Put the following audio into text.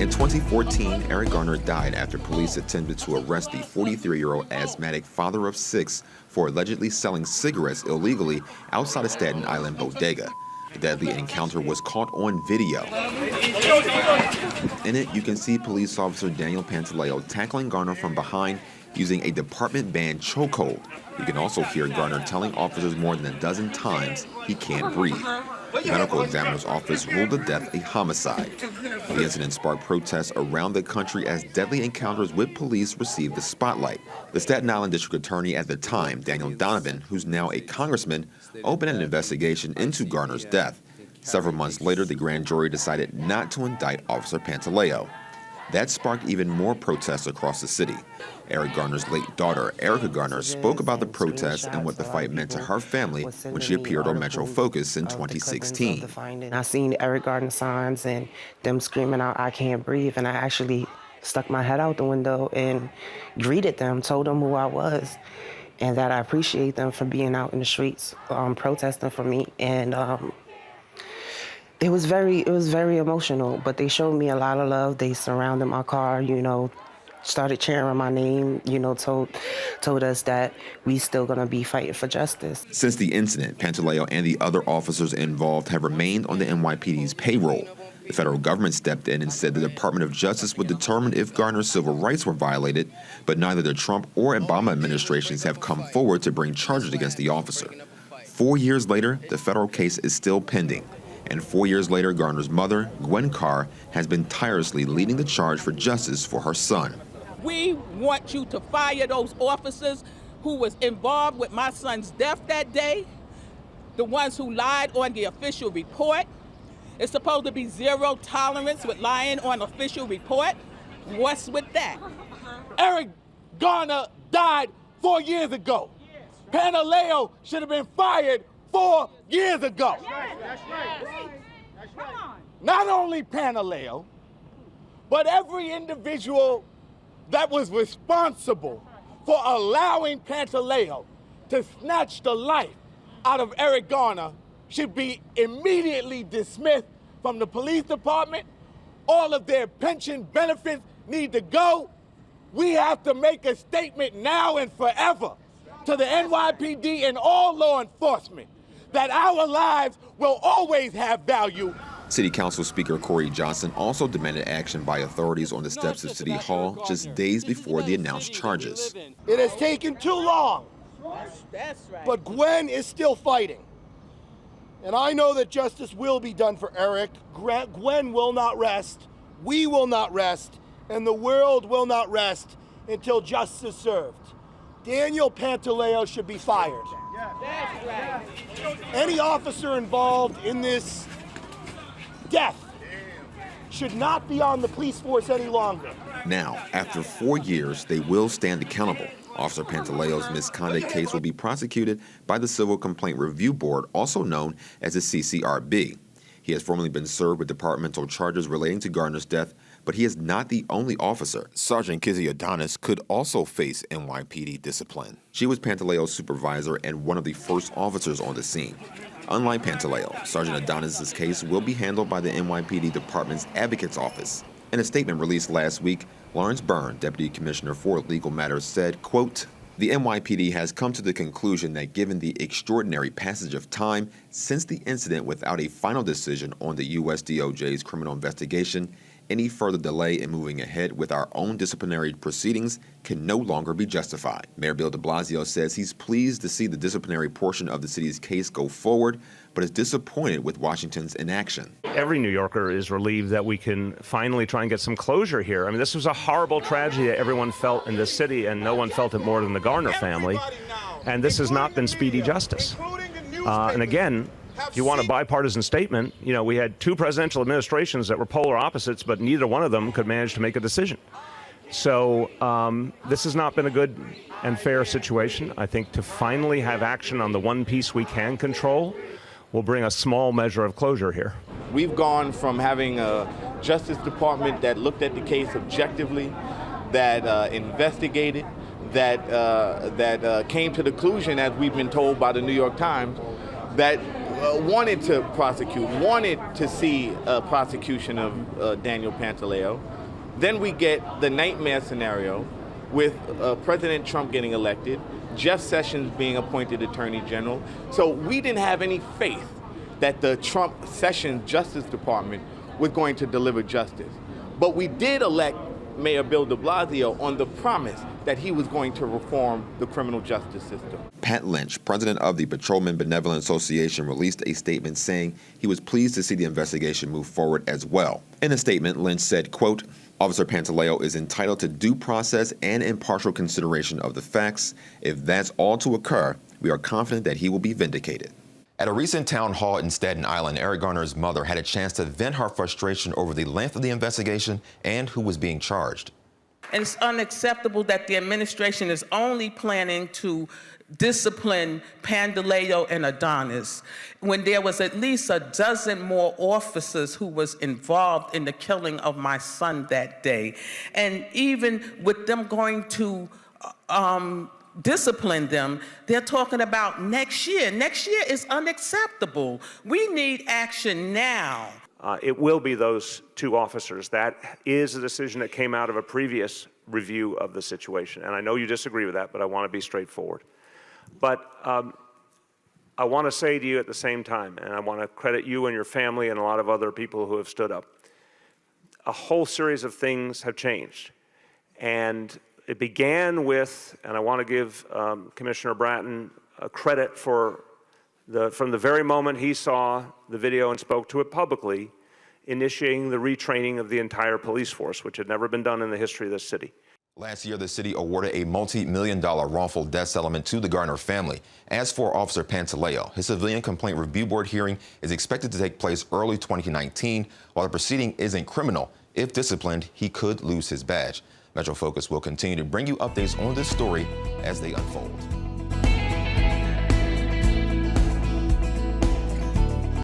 In 2014, Eric Garner died after police attempted to arrest the 43-year-old asthmatic father of 6 for allegedly selling cigarettes illegally outside a Staten Island bodega. The deadly encounter was caught on video. In it, you can see police officer Daniel Pantaleo tackling Garner from behind using a department-banned chokehold. You can also hear Garner telling officers more than a dozen times he can't breathe. The medical examiner's office ruled the death a homicide. The incident sparked protests around the country as deadly encounters with police received the spotlight. The Staten Island district attorney at the time, Daniel Donovan, who's now a congressman, opened an investigation into Garner's death. Several months later, the grand jury decided not to indict Officer Pantaleo. That sparked even more protests across the city. Eric Garner's late daughter, Erica Garner, spoke about the protests and what the fight meant to her family when she appeared on Metro Focus in 2016. I seen Eric Garner signs and them screaming out, "I can't breathe," and I actually stuck my head out the window and greeted them, told them who I was, and that I appreciate them for being out in the streets protesting for me. And it was very emotional, but they showed me a lot of love. They surrounded my car, started cheering my name, told us that we still gonna be fighting for justice. Since the incident, Pantaleo and the other officers involved have remained on the NYPD's payroll. The federal government stepped in and said the Department of Justice would determine if Garner's civil rights were violated, but neither the Trump or Obama administrations have come forward to bring charges against the officer. 4 years later, the federal case is still pending. And 4 years later, Garner's mother, Gwen Carr, has been tirelessly leading the charge for justice for her son. We want you to fire those officers who was involved with my son's death that day, the ones who lied on the official report. It's supposed to be zero tolerance with lying on official report. What's with that? Eric Garner died 4 years ago. Pantaleo should have been fired 4 years ago. That's right. Not only Pantaleo, but every individual that was responsible for allowing Pantaleo to snatch the life out of Eric Garner should be immediately dismissed from the police department. All of their pension benefits need to go. We have to make a statement now and forever to the NYPD and all law enforcement that our lives will always have value. City Council Speaker Corey Johnson also demanded action by authorities on the steps of City Hall just days before the announced charges. It has taken too long, That's right. but Gwen is still fighting. And I know that justice will be done for Eric. Gwen will not rest, we will not rest, and the world will not rest until justice is served. Daniel Pantaleo should be fired. That's right. Any officer involved in this death should not be on the police force any longer. Now, after 4 years, they will stand accountable. Officer Pantaleo's misconduct case will be prosecuted by the Civil Complaint Review Board, also known as the CCRB. He has formerly been served with departmental charges relating to Garner's death, but he is not the only officer. Sergeant Kizzy Adonis could also face NYPD discipline. She was Pantaleo's supervisor and one of the first officers on the scene. Unlike Pantaleo, Sergeant Adonis' case will be handled by the NYPD Department's Advocate's Office. In a statement released last week, Lawrence Byrne, Deputy Commissioner for Legal Matters, said, quote, "The NYPD has come to the conclusion that given the extraordinary passage of time since the incident without a final decision on the U.S. DOJ's criminal investigation, any further delay in moving ahead with our own disciplinary proceedings can no longer be justified." Mayor Bill de Blasio says he's pleased to see the disciplinary portion of the city's case go forward, but is disappointed with Washington's inaction. Every New Yorker is relieved that we can finally try and get some closure here. I mean, this was a horrible tragedy that everyone felt in this city, and no one felt it more than the Garner family. And this has not been speedy justice. And again, if you want a bipartisan statement, we had 2 presidential administrations that were polar opposites, but neither one of them could manage to make a decision. So this has not been a good and fair situation. I think to finally have action on the one piece we can control will bring a small measure of closure here. We've gone from having a Justice Department that looked at the case objectively, that investigated, that came to the conclusion, as we've been told by the New York Times, that wanted to prosecute, wanted to see a prosecution of Daniel Pantaleo. Then we get the nightmare scenario with President Trump getting elected, Jeff Sessions being appointed Attorney General. So we didn't have any faith that the Trump Sessions Justice Department was going to deliver justice. But we did elect Mayor Bill de Blasio on the promise that he was going to reform the criminal justice system. Pat Lynch, president of the Patrolmen Benevolent Association, released a statement saying he was pleased to see the investigation move forward as well. In a statement, Lynch said, quote, Officer Pantaleo is entitled to due process and impartial consideration of the facts. If that's all to occur, we are confident that he will be vindicated. At a recent town hall in Staten Island, Eric Garner's mother had a chance to vent her frustration over the length of the investigation and who was being charged. And it's unacceptable that the administration is only planning to discipline Pantaleo and Adonis when there was at least a dozen more officers who was involved in the killing of my son that day. And even with them going to discipline them, they're talking about next year. Next year is unacceptable. We need action now. It will be those two officers. That is a decision that came out of a previous review of the situation. And I know you disagree with that, but I want to be straightforward. But I want to say to you at the same time, and I want to credit you and your family and a lot of other people who have stood up, a whole series of things have changed. And it began with, and I want to give Commissioner Bratton credit for from the very moment he saw the video and spoke to it publicly, initiating the retraining of the entire police force, which had never been done in the history of this city. Last year, the city awarded a multi-million-dollar wrongful death settlement to the Garner family. As for Officer Pantaleo, his civilian complaint review board hearing is expected to take place early 2019. While the proceeding isn't criminal, if disciplined, he could lose his badge. Metro Focus will continue to bring you updates on this story as they unfold.